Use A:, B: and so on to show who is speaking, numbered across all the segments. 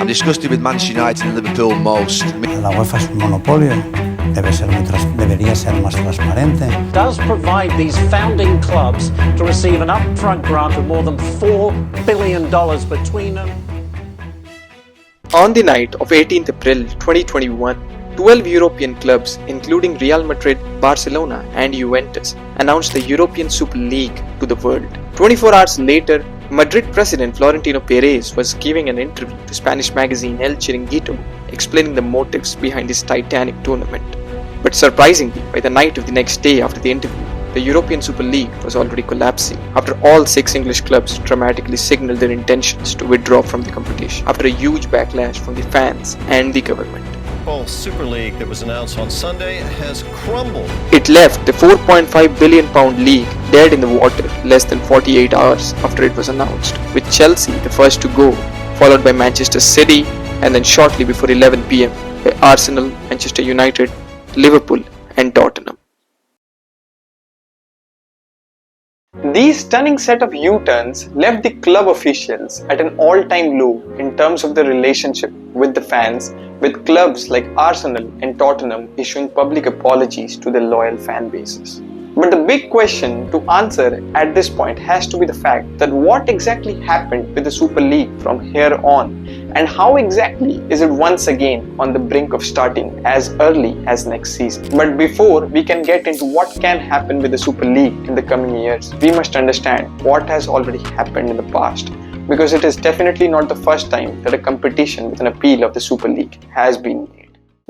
A: I'm disgusted with Manchester United and Liverpool most.
B: La UEFA es un monopolio, debería ser más transparente.
C: Does provide these founding clubs to receive an upfront grant of more than $4 billion between them.
D: On the night of 18th April 2021, 12 European clubs, including Real Madrid, Barcelona and Juventus, announced the European Super League to the world. 24 hours later, Madrid president Florentino Perez was giving an interview to Spanish magazine El Chiringuito, explaining the motives behind this titanic tournament. But surprisingly, by the night of the next day after the interview, the European Super League was already collapsing after all 6 English clubs dramatically signaled their intentions to withdraw from the competition after a huge backlash from the fans and the government.
E: The Super League that was announced on Sunday has crumbled.
D: It left the £4.5 billion league dead in the water less than 48 hours after it was announced, with Chelsea the first to go, followed by Manchester City, and then shortly before 11 PM by Arsenal, Manchester United, Liverpool and Tottenham. These stunning set of U-turns left the club officials at an all-time low in terms of their relationship with the fans, with clubs like Arsenal and Tottenham issuing public apologies to their loyal fan bases. But the big question to answer at this point has to be the fact that what exactly happened with the Super League from here on, and how exactly is it once again on the brink of starting as early as next season. But before we can get into what can happen with the Super League in the coming years, we must understand what has already happened in the past, because it is definitely not the first time that a competition with an appeal of the Super League has been made.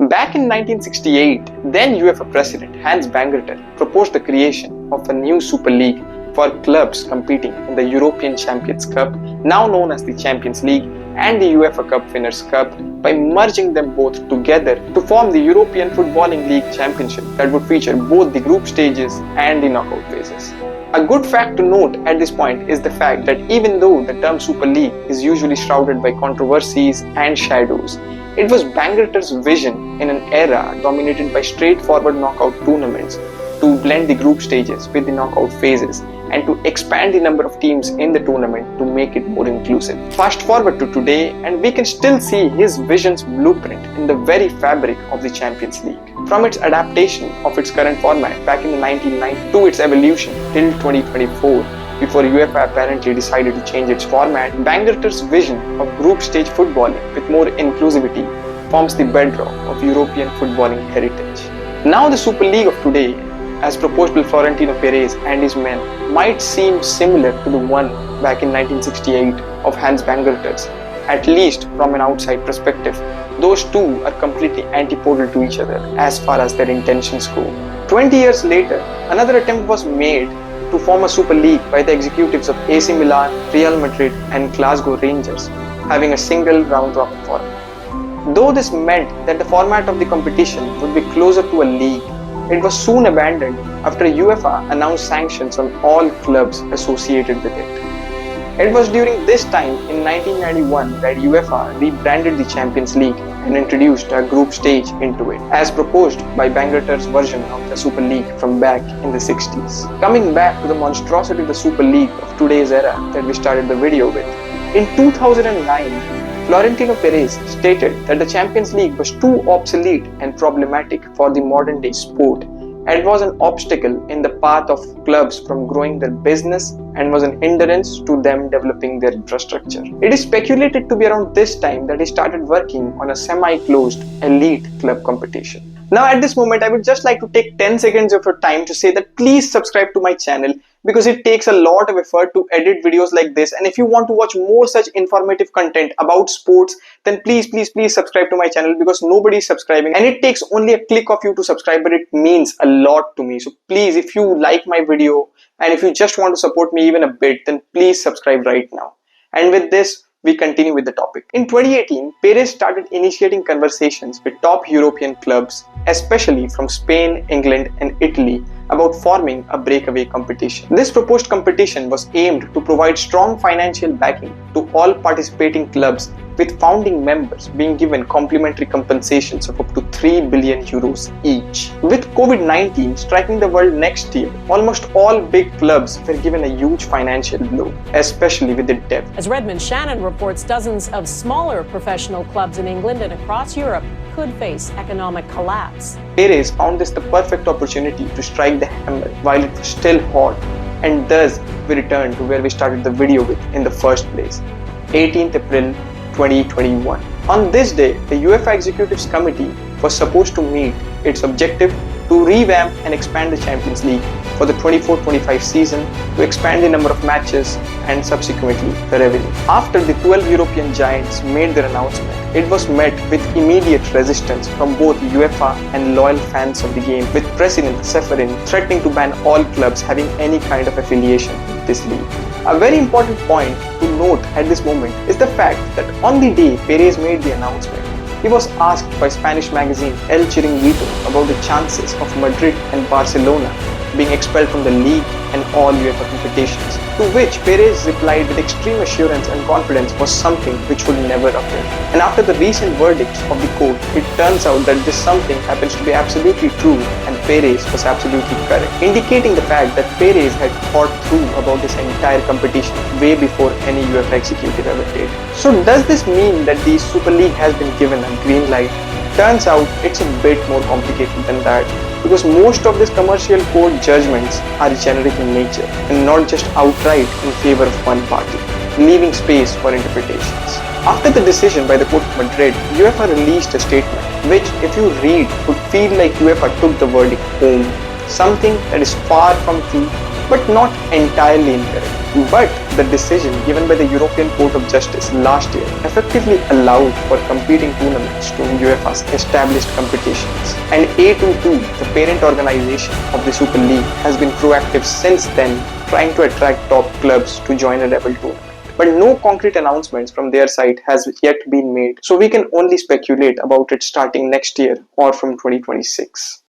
D: Back in 1968, then UEFA President Hans Bangerter proposed the creation of a new Super League for clubs competing in the European Champions Cup, now known as the Champions League, and the UEFA Cup Winners' Cup, by merging them both together to form the European Footballing League Championship that would feature both the group stages and the knockout phases. A good fact to note at this point is the fact that even though the term Super League is usually shrouded by controversies and shadows, it was Bangerter's vision in an era dominated by straightforward knockout tournaments to blend the group stages with the knockout phases and to expand the number of teams in the tournament to make it more inclusive. Fast forward to today and we can still see his vision's blueprint in the very fabric of the Champions League. From its adaptation of its current format back in the 1990s to its evolution till 2024, before UEFA apparently decided to change its format, Bangerter's vision of group stage footballing with more inclusivity forms the bedrock of European footballing heritage. Now the Super League of today, as proposed by Florentino Perez and his men, might seem similar to the one back in 1968 of Hans Bangerter's, at least from an outside perspective. Those two are completely antipodal to each other as far as their intentions go. 20 years later, another attempt was made to form a Super League by the executives of AC Milan, Real Madrid and Glasgow Rangers, having a single round-robin format. Though this meant that the format of the competition would be closer to a league, it was soon abandoned after UEFA announced sanctions on all clubs associated with it. It was during this time in 1991 that UEFA rebranded the Champions League and introduced a group stage into it, as proposed by Bangerter's version of the Super League from back in the 60s. Coming back to the monstrosity of the Super League of today's era that we started the video with, in 2009, Florentino Perez stated that the Champions League was too obsolete and problematic for the modern day sport and was an obstacle in the path of clubs from growing their business and was an hindrance to them developing their infrastructure. It is speculated to be around this time that he started working on a semi-closed elite club competition. Now at this moment I would just like to take 10 seconds of your time to say that please subscribe to my channel, because it takes a lot of effort to edit videos like this, and if you want to watch more such informative content about sports, then please subscribe to my channel, because nobody is subscribing and it takes only a click of you to subscribe, but it means a lot to me. So please, if you like my video and if you just want to support me even a bit, then please subscribe right now. And with this, we continue with the topic. In 2018, Perez started initiating conversations with top European clubs, especially from Spain, England and Italy, about forming a breakaway competition. This proposed competition was aimed to provide strong financial backing to all participating clubs, with founding members being given complimentary compensations of up to 3 billion euros each. With COVID-19 striking the world next year, almost all big clubs were given a huge financial blow, especially with the debt.
F: As Redmond Shannon reports, dozens of smaller professional clubs in England and across Europe could face economic collapse.
D: Perez found this the perfect opportunity to strike the hammer while it was still hot, and thus we return to where we started the video with in the first place, 18th April 2021. On this day, the UEFA Executives Committee was supposed to meet its objective to revamp and expand the Champions League for the 24-25 season, to expand the number of matches and subsequently the revenue. After the 12 European giants made their announcement, it was met with immediate resistance from both UEFA and loyal fans of the game, with President Seferin threatening to ban all clubs having any kind of affiliation with this league. A very important point to note at this moment is the fact that on the day Perez made the announcement, he was asked by Spanish magazine El Chiringuito about the chances of Madrid and Barcelona being expelled from the league and all UEFA competitions, to which Perez replied with extreme assurance and confidence was something which would never occur. And after the recent verdicts of the court, it turns out that this something happens to be absolutely true and Perez was absolutely correct, indicating the fact that Perez had thought through about this entire competition way before any UEFA executive ever did. So does this mean that the Super League has been given a green light? Turns out it's a bit more complicated than that, because most of these commercial court judgments are generic in nature and not just outright in favor of one party, leaving space for interpretations. After the decision by the Court of Madrid, UEFA released a statement which, if you read, would feel like UEFA took the verdict home, something that is far from true but not entirely incorrect. But the decision given by the European Court of Justice last year effectively allowed for competing tournaments to UEFA's established competitions. And A22, the parent organization of the Super League, has been proactive since then, trying to attract top clubs to join a level tournament. But no concrete announcements from their side has yet been made, so we can only speculate about it starting next year or from 2026.